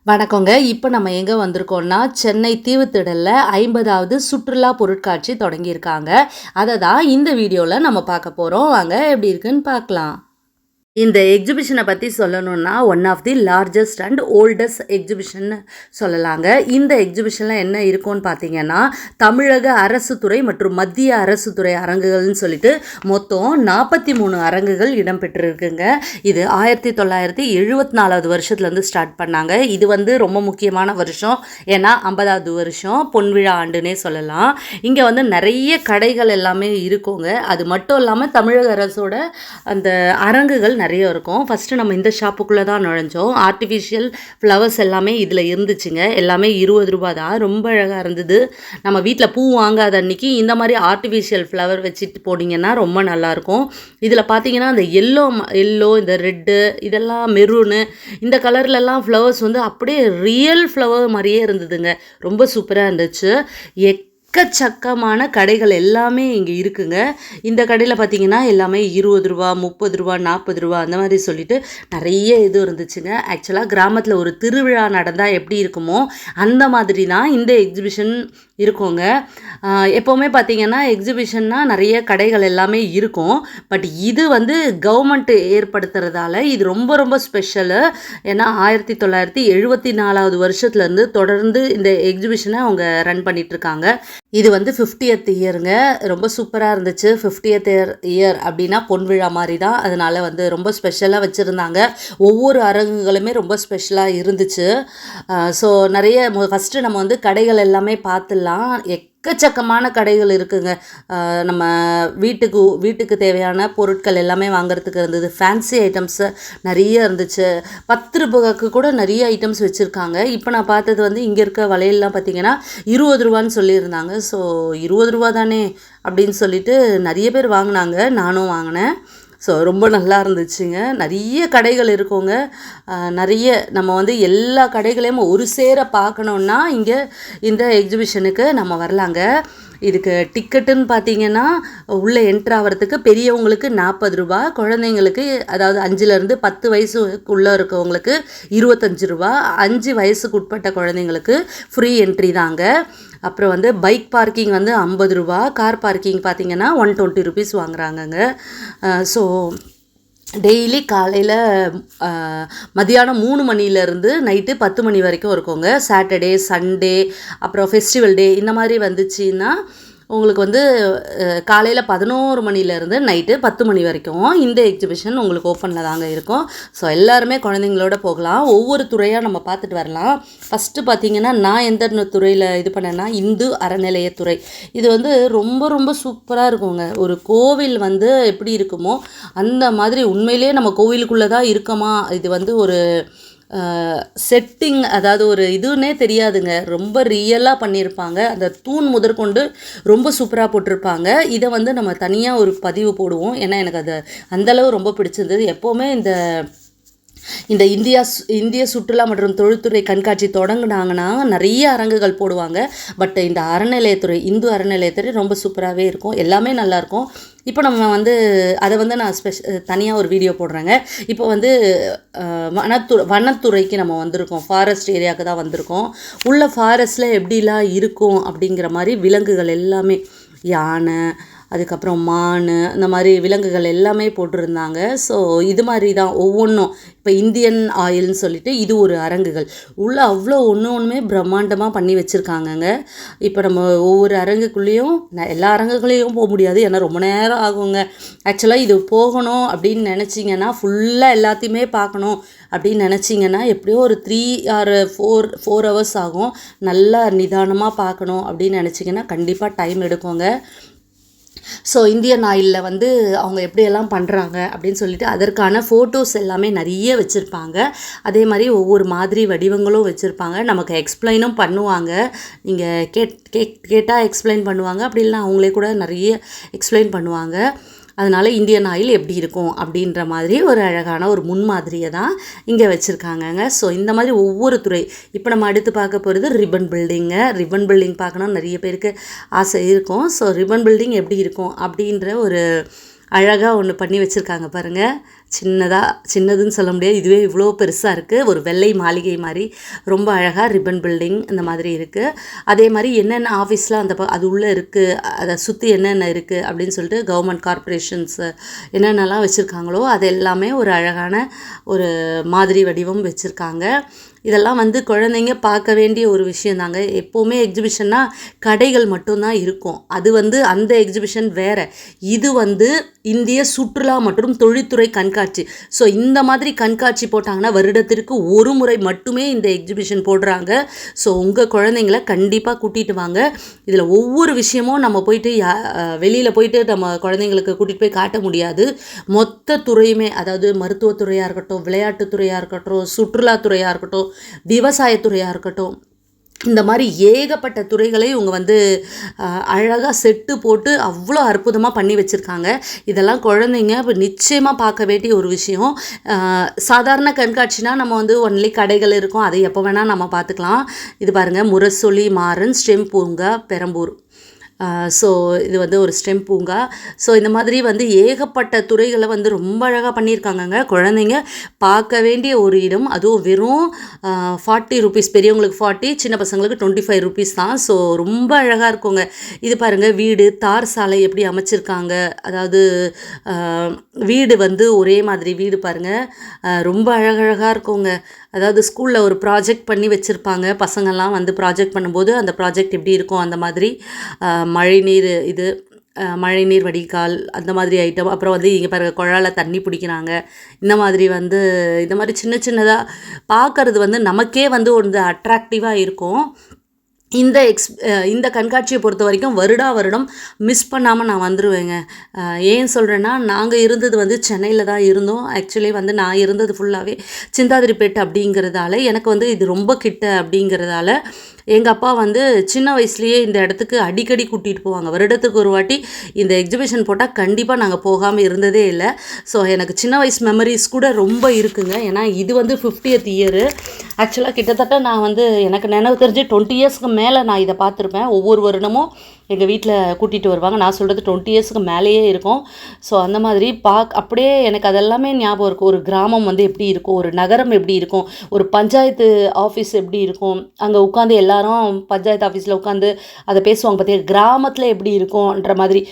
வணக்கங்க. இப்போ நம்ம எங்க வந்திருக்கோம்னா, சென்னை தீவுத்திடல்ல 50வது சுற்றுலா பொருட்காட்சி தொடங்கியிருக்காங்க. அத தான் இந்த வீடியோல நம்ம பார்க்க போறோம். வாங்க எப்படி இருக்குன்னு பார்க்கலாம். இந்த எக்ஸிபிஷனை பற்றி சொல்லணும்னா one of the largest and oldest exhibition சொல்லலாங்க. இந்த எக்ஸிபிஷனில் என்ன இருக்கும்னு பார்த்தீங்கன்னா, தமிழக அரசு துறை மற்றும் மத்திய அரசு துறை அரங்குகள்னு சொல்லிட்டு மொத்தம் 43 அரங்குகள் இடம்பெற்றிருக்குங்க. இது 1974வது வருஷத்துலேருந்து ஸ்டார்ட் பண்ணாங்க. இது வந்து ரொம்ப முக்கியமான வருஷம். ஏன்னா 50வது வருஷம் பொன்விழா ஆண்டுன்னே சொல்லலாம். இங்கே வந்து நிறைய கடைகள் எல்லாமே இருக்குங்க. அது மட்டும் இல்லாமல் தமிழக அரசோட அந்த அரங்குகள் நிறைய இருக்கும். ஃபஸ்ட்டு நம்ம இந்த ஷாப்புக்குள்ளே தான் நுழைஞ்சோம். ஆர்டிஃபிஷியல் ஃப்ளவர்ஸ் எல்லாமே இதில் இருந்துச்சுங்க. எல்லாமே 20 ரூபா தான். ரொம்ப அழகாக இருந்தது. நம்ம வீட்டில் பூ வாங்காத அன்றைக்கி இந்த மாதிரி ஆர்டிஃபிஷியல் ஃப்ளவர் வச்சுட்டு போனீங்கன்னா ரொம்ப நல்லாயிருக்கும். இதில் பார்த்தீங்கன்னா அந்த எல்லோ இந்த ரெட்டு இதெல்லாம் மெரூனு இந்த கலர்லலாம் ஃப்ளவர்ஸ் வந்து அப்படியே ரியல் ஃப்ளவர் மாதிரியே இருந்ததுங்க. ரொம்ப சூப்பராக இருந்துச்சு. எக்கச்சக்கமான கடைகள் எல்லாமே இங்கே இருக்குங்க. இந்த கடையில் பார்த்தீங்கன்னா எல்லாமே 20 ரூபா 30 ரூபா 40 ரூபா அந்த மாதிரி சொல்லிட்டு நிறைய இது இருந்துச்சுங்க. ஆக்சுவலாக கிராமத்தில் ஒரு திருவிழா நடந்தால் எப்படி இருக்குமோ அந்த மாதிரி தான் இந்த எக்ஸிபிஷன் இருக்குங்க. எப்போவுமே பார்த்தீங்கன்னா எக்ஸிபிஷன்னா நிறைய கடைகள் எல்லாமே இருக்கும். பட் இது வந்து கவர்மெண்ட் ஏற்படுத்துறதால இது ரொம்ப ரொம்ப ஸ்பெஷலு. ஏன்னா 1974வது வருஷத்துலேருந்து தொடர்ந்து இந்த எக்ஸிபிஷனை அவங்க ரன் பண்ணிகிட்ருக்காங்க. இது வந்து 50th இயருங்க. ரொம்ப சூப்பராக இருந்துச்சு. 50th இயர் அப்படின்னா பொன்விழா மாதிரி தான். அதனால் வந்து ரொம்ப ஸ்பெஷலாக வச்சுருந்தாங்க. ஒவ்வொரு அரங்குகளுமே ரொம்ப ஸ்பெஷலாக இருந்துச்சு. ஸோ நிறைய ஃபஸ்ட்டு நம்ம வந்து கடைகள் எல்லாமே பார்த்துடலாம். எக்கச்சக்கமான கடைகள் இருக்குங்க. நம்ம வீட்டுக்கு தேவையான பொருட்கள் எல்லாமே வாங்குறதுக்கு இருந்தது. ஃபேன்சி ஐட்டம்ஸு நிறைய இருந்துச்சு. 10 ரூபாய்க்கு கூட நிறைய ஐட்டம்ஸ் வச்சுருக்காங்க. இப்போ நான் பார்த்தது வந்து இங்கே இருக்க வளையல்லாம் பார்த்தீங்கன்னா 20 ரூபான்னு சொல்லியிருந்தாங்க. ஸோ 20 ரூபா தானே அப்படின்னு சொல்லிட்டு நிறைய பேர் வாங்கினாங்க. நானும் வாங்கினேன். ஸோ ரொம்ப நல்லா இருந்துச்சுங்க. நிறைய கடைகள் இருக்குங்க. நிறைய நம்ம வந்து எல்லா கடைகளையும் ஒரு சேர பார்க்கணுன்னா இங்கே இந்த எக்ஸிபிஷனுக்கு நம்ம வரலாங்க. இதுக்கு டிக்கெட்டுன்னு பார்த்தீங்கன்னா உள்ளே என்ட்ரு ஆகிறதுக்கு பெரியவங்களுக்கு 40 ரூபா, குழந்தைங்களுக்கு அதாவது 5லேருந்து 10 வயசுக்குள்ளே இருக்கவங்களுக்கு 25 ரூபா, 5 வயசுக்கு உட்பட்ட குழந்தைங்களுக்கு ஃப்ரீ என்ட்ரி தாங்க. அப்புறம் வந்து பைக் பார்க்கிங் வந்து 50 ரூபா, கார் பார்க்கிங் பார்த்திங்கன்னா 120 ருபீஸ் வாங்குறாங்கங்க. ஸோ டெய்லி காலையில் மதியானம் 3 மணிலேருந்து நைட்டு 10 மணி வரைக்கும் இருக்குங்க. சாட்டர்டே சண்டே அப்புறம் ஃபெஸ்டிவல் டே இந்த மாதிரி வந்துச்சுன்னா உங்களுக்கு வந்து காலையில் 11 மணிலேருந்து நைட்டு 10 மணி வரைக்கும் இந்த எக்ஸிபிஷன் உங்களுக்கு ஓப்பனில் தாங்க இருக்கும். ஸோ எல்லாருமே குழந்தைங்களோட போகலாம். ஒவ்வொரு துறையாக நம்ம பார்த்துட்டு வரலாம். ஃபஸ்ட்டு பார்த்திங்கன்னா நான் எந்த துறையில் இது பண்ணேன்னா இந்து அறநிலையத்துறை. இது வந்து ரொம்ப ரொம்ப சூப்பராக இருக்குங்க. ஒரு கோவில் வந்து எப்படி இருக்குமோ அந்த மாதிரி உண்மையிலே நம்ம கோவிலுக்குள்ளே தான் இருக்கோமா, இது வந்து ஒரு செட்டிங் அதாவது ஒரு இதுன்னே தெரியாதுங்க. ரொம்ப ரியலாக பண்ணியிருப்பாங்க. அந்த தூண் முதற்கொண்டு ரொம்ப சூப்பராக போட்டிருப்பாங்க. இதை வந்து நம்ம தனியாக ஒரு பதிவு போடுவோம். ஏன்னா எனக்கு அது அந்தளவு ரொம்ப பிடிச்சிருந்தது. எப்போவுமே இந்த இந்திய சுற்றுலா மற்றும் தொழில்துறை கண்காட்சி தொடங்கினாங்கன்னா நிறைய அரங்குகள் போடுவாங்க. பட் இந்த அறநிலையத்துறை இந்து அறநிலையத்துறை ரொம்ப சூப்பராகவே இருக்கும். எல்லாமே நல்லாயிருக்கும். இப்போ நம்ம வந்து அதை வந்து நான் தனியாக ஒரு வீடியோ போடுறேங்க. இப்போ வந்து வனத்துறைக்கு நம்ம வந்திருக்கோம். ஃபாரஸ்ட் ஏரியாவுக்கு தான் வந்திருக்கோம். உள்ள ஃபாரஸ்ட்டில் எப்படிலாம் இருக்கும் அப்படிங்கிற மாதிரி விலங்குகள் எல்லாமே யானை, அதுக்கப்புறம் மான், இந்த மாதிரி விலங்குகள் எல்லாமே போட்டிருந்தாங்க. ஸோ இது மாதிரி தான் ஒவ்வொன்றும். இப்போ இந்தியன் ஆயில்னு சொல்லிட்டு இது ஒரு அரங்குகள் உள்ள அவ்வளோ ஒன்றுமே பிரம்மாண்டமாக பண்ணி வச்சுருக்காங்கங்க. இப்போ நம்ம ஒவ்வொரு அரங்குக்குள்ளேயும் எல்லா அரங்குகளையும் போக முடியாது. ஏன்னா ரொம்ப நேரம் ஆகுங்க. ஆக்சுவலாக இது போகணும் அப்படின்னு நினச்சிங்கன்னா ஃபுல்லாக எல்லாத்தையுமே பார்க்கணும் அப்படின்னு நினச்சிங்கன்னா எப்படியோ ஒரு 3 or 4 ஹவர்ஸ் ஆகும். நல்லா நிதானமாக பார்க்கணும் அப்படின்னு நினச்சிங்கன்னா கண்டிப்பாக டைம் எடுக்குங்க. ஸோ இந்தியன் ஆயிலில் வந்து அவங்க எப்படியெல்லாம் பண்ணுறாங்க அப்படின்னு சொல்லிட்டு அதற்கான ஃபோட்டோஸ் எல்லாமே நிறைய வச்சுருப்பாங்க. அதே மாதிரி ஒவ்வொரு மாதிரி வடிவங்களும் வச்சுருப்பாங்க. நமக்கு எக்ஸ்பிளைனும் பண்ணுவாங்க. நீங்கள் கேட்டால் எக்ஸ்பிளைன் பண்ணுவாங்க. அப்படி இல்லைனா அவங்களே கூட நிறைய எக்ஸ்பிளைன் பண்ணுவாங்க. அதனால் இந்தியன் ஆயில் எப்படி இருக்கும் அப்படின்ற மாதிரி ஒரு அழகான ஒரு முன்மாதிரியை தான் இங்கே வச்சுருக்காங்கங்க. ஸோ இந்த மாதிரி ஒவ்வொரு துறை. இப்போ நம்ம அடுத்து பார்க்க போகிறது ரிப்பன் பில்டிங்க. ரிப்பன் பில்டிங் பார்க்கணும் நிறைய பேருக்கு ஆசை இருக்கும். ஸோ ரிப்பன் பில்டிங் எப்படி இருக்கும் அப்படின்ற ஒரு அழகாக ஒன்று பண்ணி வச்சுருக்காங்க பாருங்கள். சின்னதுன்னு சொல்ல முடியாது, இதுவே இவ்வளோ பெருசாக இருக்குது. ஒரு வெள்ளை மாளிகை மாதிரி ரொம்ப அழகாக ரிப்பன் பில்டிங் இந்த மாதிரி இருக்குது. அதே மாதிரி என்னென்ன ஆஃபீஸ்லாம் அது உள்ளே இருக்குது, அதை சுற்றி என்னென்ன இருக்குது அப்படின்னு சொல்லிட்டு கவர்மெண்ட் கார்ப்பரேஷன்ஸ் என்னென்னலாம் வச்சுருக்காங்களோ அது எல்லாமே ஒரு அழகான ஒரு மாதிரி வடிவம் வச்சுருக்காங்க. இதெல்லாம் வந்து குழந்தைங்க பார்க்க வேண்டிய ஒரு விஷயந்தாங்க. எப்போவுமே எக்ஸிபிஷன்னா கடைகள் மட்டும்தான் இருக்கும். அது வந்து அந்த எக்ஸிபிஷன் வேறு. இது வந்து இந்திய சுற்றுலா மற்றும் தொழில்துறை கண்காட்சி. ஸோ இந்த மாதிரி கண்காட்சி போட்டாங்கன்னா வருடத்திற்கு ஒரு முறை மட்டுமே இந்த எக்ஸிபிஷன் போடுறாங்க. ஸோ உங்கள் குழந்தைங்கள கண்டிப்பாக கூட்டிகிட்டு வாங்க. இதில் ஒவ்வொரு விஷயமும் நம்ம போயிட்டு வெளியில் போயிட்டு நம்ம குழந்தைங்களுக்கு கூட்டிகிட்டு போய் காட்ட முடியாது. மொத்த துறையுமே, அதாவது மருத்துவத்துறையாக இருக்கட்டும், விளையாட்டுத்துறையாக இருக்கட்டும், சுற்றுலாத்துறையாக இருக்கட்டும், விவசாயத்துறையாக இருக்கட்டும், இந்த மாதிரி ஏகப்பட்ட துறைகளை இவங்க வந்து அழகாக செட்டு போட்டு அவ்வளோ அற்புதமாக பண்ணி வச்சுருக்காங்க. இதெல்லாம் குழந்தைங்க இப்போ நிச்சயமாக பார்க்க வேண்டிய ஒரு விஷயம். சாதாரண கண்காட்சினா நம்ம வந்து ஒன்லி கடைகள் இருக்கும், அதை எப்போ வேணால் நம்ம பார்த்துக்கலாம். இது பாருங்கள், முரசொலி மாறன் ஸ்டெம் பூங்கா பெரம்பூர். ஸோ இது வந்து ஒரு ஸ்டெம் பூங்கா. ஸோ இந்த மாதிரி வந்து ஏகப்பட்ட துறைகளை வந்து ரொம்ப அழகாக பண்ணியிருக்காங்கங்க. குழந்தைங்க பார்க்க வேண்டிய ஒரு இடம். அதுவும் வெறும் 40 ரூபீஸ், பெரியவங்களுக்கு 40, சின்ன பசங்களுக்கு 25 ரூபீஸ் தான். ஸோ ரொம்ப அழகாக இருக்குங்க. இது பாருங்கள், வீடு தார் சாலை எப்படி அமைச்சிருக்காங்க. அதாவது வீடு வந்து ஒரே மாதிரி வீடு பாருங்கள், ரொம்ப அழகழகாக இருக்குங்க. அதாவது ஸ்கூலில் ஒரு ப்ராஜெக்ட் பண்ணி வச்சுருப்பாங்க, பசங்கள்லாம் வந்து ப்ராஜெக்ட் பண்ணும்போது அந்த ப்ராஜெக்ட் எப்படி இருக்கும் அந்த மாதிரி. மழைநீர் வடிகால் அந்த மாதிரி ஐட்டம். அப்புறம் வந்து இங்கே பாருங்கள், குழாயில் தண்ணி பிடிக்கிறாங்க. இந்த மாதிரி வந்து இந்த மாதிரி சின்ன சின்னதாக பார்க்குறது வந்து நமக்கே வந்து ஒரு அட்ராக்டிவாக இருக்கும். இந்த கண்காட்சியை பொறுத்த வரைக்கும் வருடம் மிஸ் பண்ணாமல் நான் வந்துடுவேங்க. ஏன் சொல்கிறேன்னா, நாங்கள் இருந்தது வந்து சென்னையில் தான் இருந்தோம். ஆக்சுவலி வந்து நான் இருந்தது ஃபுல்லாகவே சிந்தாதிரிப்பேட்டை அப்படிங்கிறதால, எனக்கு வந்து இது ரொம்ப கிட்ட அப்படிங்கிறதால எங்கள் அப்பா வந்து சின்ன வயசுலேயே இந்த இடத்துக்கு அடிக்கடி கூட்டிகிட்டு போவாங்க. வருடத்துக்கு ஒரு வாட்டி இந்த எக்ஸிபிஷன் போட்டால் கண்டிப்பாக நாங்கள் போகாமல் இருந்ததே இல்லை. ஸோ எனக்கு சின்ன வயசு மெமரிஸ் கூட ரொம்ப இருக்குங்க. ஏன்னா இது வந்து 50th இயரு. ஆக்சுவலாக கிட்டத்தட்ட நான் வந்து எனக்கு நினைவு தெரிஞ்சு 20 இயர்ஸ்க்கு மேலே நான் இதை பார்த்துருப்பேன். ஒவ்வொரு வருடமும் எங்கள் வீட்டில் கூட்டிகிட்டு வருவாங்க. நான் சொல்கிறது 20 இயர்ஸ்க்கு மேலேயே இருக்கும். ஸோ அந்த மாதிரி அப்படியே எனக்கு அதெல்லாமே ஞாபகம் இருக்கும். ஒரு கிராமம் வந்து எப்படி இருக்கும், ஒரு நகரம் எப்படி இருக்கும், ஒரு பஞ்சாயத்து ஆஃபீஸ் எப்படி இருக்கும், அங்கே உட்காந்து எல்லாரும் பஞ்சாயத்து ஆஃபீஸில் உட்காந்து அதை பேசுவாங்க பார்த்தீங்க, கிராமத்தில் எப்படி இருக்கும்ன்ற மாதிரி.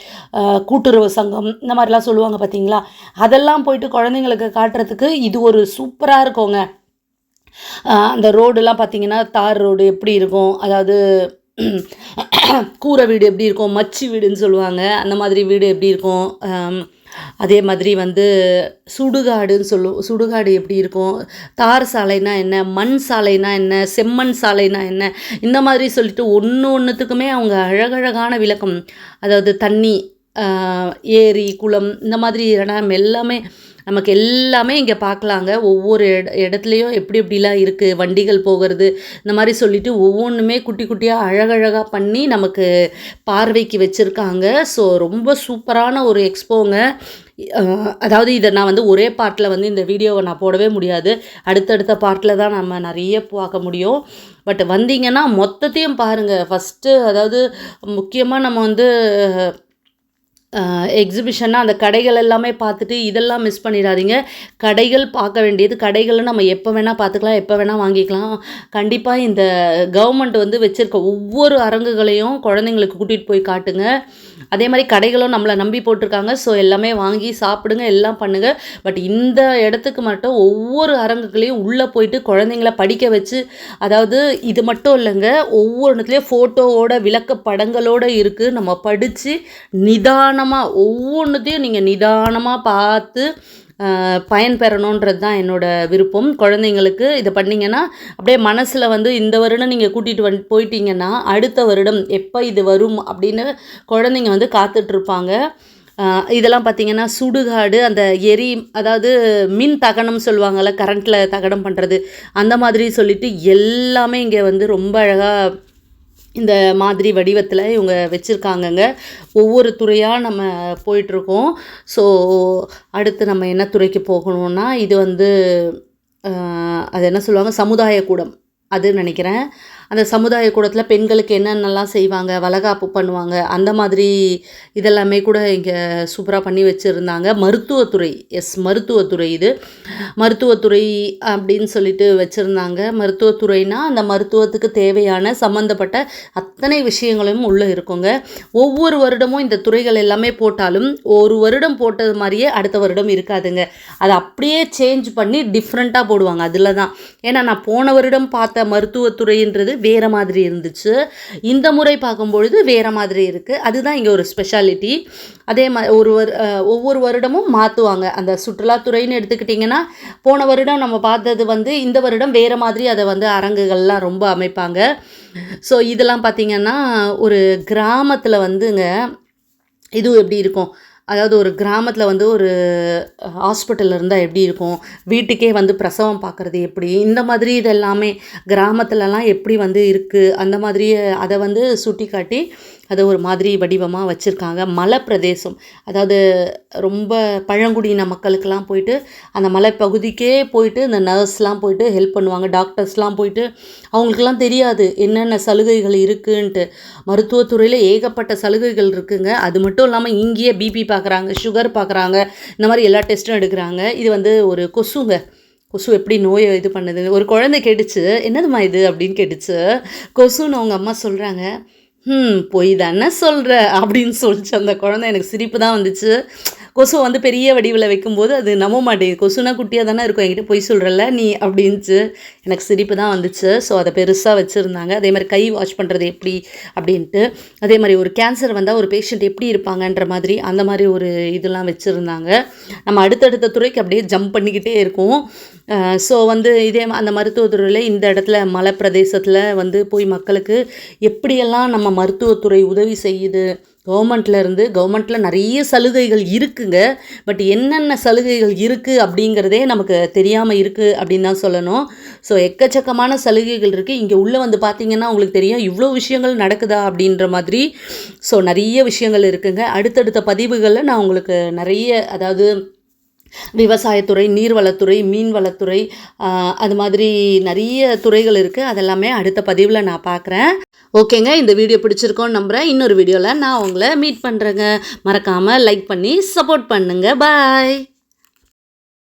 கூட்டுறவு சங்கம் இந்த மாதிரிலாம் சொல்லுவாங்க பார்த்தீங்களா, அதெல்லாம் போயிட்டு குழந்தைங்களுக்கு காட்டுறதுக்கு இது ஒரு சூப்பராக இருக்குங்க. அந்த ரோடுலாம் பார்த்திங்கன்னா தார் ரோடு எப்படி இருக்கும், அதாவது கூரை வீடு எப்படி இருக்கும், மச்சி வீடுன்னு சொல்லுவாங்க, அந்த மாதிரி வீடு எப்படி இருக்கும். அதே மாதிரி வந்து சுடுகாடுன்னு சுடுகாடு எப்படி இருக்கும், தார் சாலைனா என்ன, மண் சாலைனா என்ன, செம்மண் சாலைனா என்ன, இந்த மாதிரி சொல்லிட்டு ஒன்றுத்துக்குமே அவங்க அழகழகான விளக்கம். அதாவது தண்ணி, ஏரி, குளம், இந்த மாதிரி இடம் நமக்கு எல்லாமே இங்கே பார்க்கலாங்க. ஒவ்வொரு இடத்துலையும் எப்படி எப்படிலாம் இருக்குது, வண்டிகள் போகிறது, இந்த மாதிரி சொல்லிவிட்டு ஒவ்வொன்றுமே குட்டி குட்டியாக அழகழகாக பண்ணி நமக்கு பார்வைக்கு வச்சுருக்காங்க. ஸோ ரொம்ப சூப்பரான ஒரு எக்ஸ்போங்க. அதாவது இதை நான் வந்து ஒரே பார்ட்டில் வந்து இந்த வீடியோவை நான் போடவே முடியாது. அடுத்தடுத்த பார்ட்டில் தான் நம்ம நிறைய பார்க்க முடியும். பட் வந்தீங்கன்னா மொத்தத்தையும் பாருங்கள். ஃபஸ்ட்டு அதாவது முக்கியமாக நம்ம வந்து எக்ஸிபிஷன்னா அந்த கடைகள் எல்லாமே பார்த்துட்டு இதெல்லாம் மிஸ் பண்ணிடாதீங்க. கடைகள் பார்க்க வேண்டியது, கடைகளில் நம்ம எப்போ வேணால் பார்த்துக்கலாம், எப்போ வேணால் வாங்கிக்கலாம். கண்டிப்பாக இந்த கவர்மெண்ட் வந்து வச்சுருக்க ஒவ்வொரு அரங்குகளையும் குழந்தைங்களுக்கு கூட்டிகிட்டு போய் காட்டுங்க. அதே மாதிரி கடைகளும் நம்மளை நம்பி போட்டிருக்காங்க. ஸோ எல்லாமே வாங்கி சாப்பிடுங்க, எல்லாம் பண்ணுங்கள். பட் இந்த இடத்துக்கு மட்டும் ஒவ்வொரு அரங்குகளையும் உள்ளே போயிட்டு குழந்தைங்கள படிக்க வச்சு, அதாவது இது மட்டும் இல்லைங்க, ஒவ்வொன்றுத்துலேயும் ஃபோட்டோவோட விளக்க படங்களோடு இருக்குது. நம்ம படித்து நிதானமாக ஒவ்வொன்றுத்தையும் நீங்கள் நிதானமாக பார்த்து பயன்பெறணுன்றது தான் என்னோடய விருப்பம். குழந்தைங்களுக்கு இதை பண்ணிங்கன்னா அப்படியே மனசில் வந்து இந்த வருடம் நீங்கள் கூட்டிகிட்டு போயிட்டீங்கன்னா அடுத்த வருடம் எப்போ இது வரும் அப்படின்னு குழந்தைங்க வந்து காத்துட்ருப்பாங்க. இதெல்லாம் பார்த்திங்கன்னா சுடுகாடு, அந்த அதாவது மின் தகனம் சொல்லுவாங்கள்ல, கரண்ட்டில் தகனம் பண்ணுறது, அந்த மாதிரி சொல்லிவிட்டு எல்லாமே இங்கே வந்து ரொம்ப அழகாக இந்த மாதிரி வடிவத்தில் இவங்க வச்சுருக்காங்கங்க. ஒவ்வொரு துறையாக நம்ம போயிட்டுருக்கோம். ஸோ அடுத்து நம்ம என்ன துறைக்கு போகணுன்னா, இது வந்து அது என்ன சொல்லுவாங்க, சமுதாய கூடம் அது நினைக்கிறேன். அந்த சமுதாய கூடத்தில் பெண்களுக்கு என்னென்னலாம் செய்வாங்க, வளகாப்பு பண்ணுவாங்க, அந்த மாதிரி இதெல்லாமே கூட இங்கே சூப்பராக பண்ணி வச்சுருந்தாங்க. மருத்துவத்துறை, மருத்துவத்துறை இது. மருத்துவத்துறை அப்படின்னு சொல்லிட்டு வச்சுருந்தாங்க. மருத்துவத்துறைனா அந்த மருத்துவத்துக்கு தேவையான சம்மந்தப்பட்ட அத்தனை விஷயங்களும் உள்ளே இருக்குங்க. ஒவ்வொரு வருடமும் இந்த துறைகள் எல்லாமே போட்டாலும் ஒரு வருடம் போட்டது மாதிரியே அடுத்த வருடம் இருக்காதுங்க. அதை அப்படியே சேஞ்ச் பண்ணி டிஃப்ரெண்ட்டாக போடுவாங்க. அதில் தான் ஏன்னா நான் போன வருடம் பார்த்த மருத்துவத்துறைன்றது வேறு மாதிரி இருந்துச்சு, இந்த முறை பார்க்கும்பொழுது வேறு மாதிரி இருக்குது. அதுதான் இங்கே ஒரு ஸ்பெஷாலிட்டி. அதே மாதிரி ஒவ்வொரு வருடமும் மாற்றுவாங்க. அந்த சுற்றுலாத்துறைன்னு எடுத்துக்கிட்டிங்கன்னா போன வருடம் நம்ம பார்த்தது வந்து இந்த வருடம் வேறு மாதிரி அதை வந்து அரங்குகள்லாம் ரொம்ப அமைப்பாங்க. ஸோ இதெல்லாம் பார்த்திங்கன்னா ஒரு கிராமத்தில் வந்துங்க இதுவும் எப்படி இருக்கும், அதாவது ஒரு கிராமத்தில் வந்து ஒரு ஹாஸ்பிட்டல் இருந்தால் எப்படி இருக்கும், வீட்டுக்கே வந்து பிரசவம் பார்க்குறது எப்படி, இந்த மாதிரி இதெல்லாமே கிராமத்துலலாம் எப்படி வந்து இருக்குது அந்த மாதிரி அதை வந்து சுட்டி காட்டி அதை ஒரு மாதிரி வடிவமாக வச்சுருக்காங்க. மலை பிரதேசம், அதாவது ரொம்ப பழங்குடியின மக்களுக்கெல்லாம் போயிட்டு அந்த மலைப்பகுதிக்கே போயிட்டு இந்த நர்ஸ்லாம் போயிட்டு ஹெல்ப் பண்ணுவாங்க, டாக்டர்ஸ்லாம் போயிட்டு அவங்களுக்கெல்லாம் தெரியாது என்னென்ன சலுகைகள் இருக்குன்ட்டு. மருத்துவத்துறையில் ஏகப்பட்ட சலுகைகள் இருக்குங்க. அது மட்டும் இல்லாமல் இங்கேயே பிபி பார்க்குறாங்க, சுகர் பார்க்குறாங்க, இந்த மாதிரி எல்லா டெஸ்ட்டும் எடுக்கிறாங்க. இது வந்து ஒரு கொசுங்க, கொசு எப்படி நோயை இது பண்ணுது. ஒரு குழந்தை கேட்டுச்சு, என்னதுமா இது அப்படின்னு கேட்டுச்சு. கொசுன்னு அவங்க அம்மா சொல்கிறாங்க. பொய் தானே சொல்கிற அப்படின்னு சொல்லிச்சு அந்த குழந்தை. எனக்கு சிரிப்பு தான் வந்துச்சு. கொசு வந்து பெரிய வடிவில் வைக்கும்போது அது நம்ப மாட்டேங்குது. கொசுனா குட்டியாக தானே இருக்கும், என்கிட்ட பொய் சொல்கிறல்ல நீ அப்படின்ச்சு. எனக்கு சிரிப்பு தான் வந்துச்சு. ஸோ அதை பெருசாக வச்சுருந்தாங்க. அதே மாதிரி கை வாஷ் பண்ணுறது எப்படி அப்படின்ட்டு, அதே மாதிரி ஒரு கேன்சர் வந்தால் ஒரு பேஷண்ட் எப்படி இருப்பாங்கன்ற மாதிரி அந்த மாதிரி ஒரு இதெல்லாம் வச்சுருந்தாங்க. நம்ம அடுத்தடுத்த துறைக்கு அப்படியே ஜம்ப் பண்ணிக்கிட்டே இருக்கும். ஸோ வந்து இதே அந்த மருத்துவத்துறையில் இந்த இடத்துல மலை பிரதேசத்தில் வந்து போய் மக்களுக்கு எப்படியெல்லாம் நம்ம மருத்துவத்துறை உதவி செய்யுது, கவர்மெண்ட்டில் நிறைய சலுகைகள் இருக்குங்க. பட் என்னென்ன சலுகைகள் இருக்குது அப்படிங்கிறதே நமக்கு தெரியாமல் இருக்குது அப்படின்னு தான் சொல்லணும். ஸோ எக்கச்சக்கமான சலுகைகள் இருக்குது. இங்கே உள்ளே வந்து பார்த்திங்கன்னா உங்களுக்கு தெரியும் இவ்வளோ விஷயங்கள் நடக்குதா அப்படின்ற மாதிரி. ஸோ நிறைய விஷயங்கள் இருக்குங்க. அடுத்தடுத்த பதிவுகளில் நான் உங்களுக்கு நிறைய, அதாவது விவசாயத்துறை, நீர்வளத்துறை, மீன்வளத்துறை, அது மாதிரி நிறைய துறைகள் இருக்குது. அதெல்லாமே அடுத்த பதிவில் நான் பார்க்குறேன். ஓகேங்க, இந்த வீடியோ பிடிச்சிருக்கோன்னு நம்புகிறேன். இன்னொரு வீடியோவில் நான் உங்களை மீட் பண்ணுறேங்க. மறக்காமல் லைக் பண்ணி சப்போர்ட் பண்ணுங்கள். பாய்.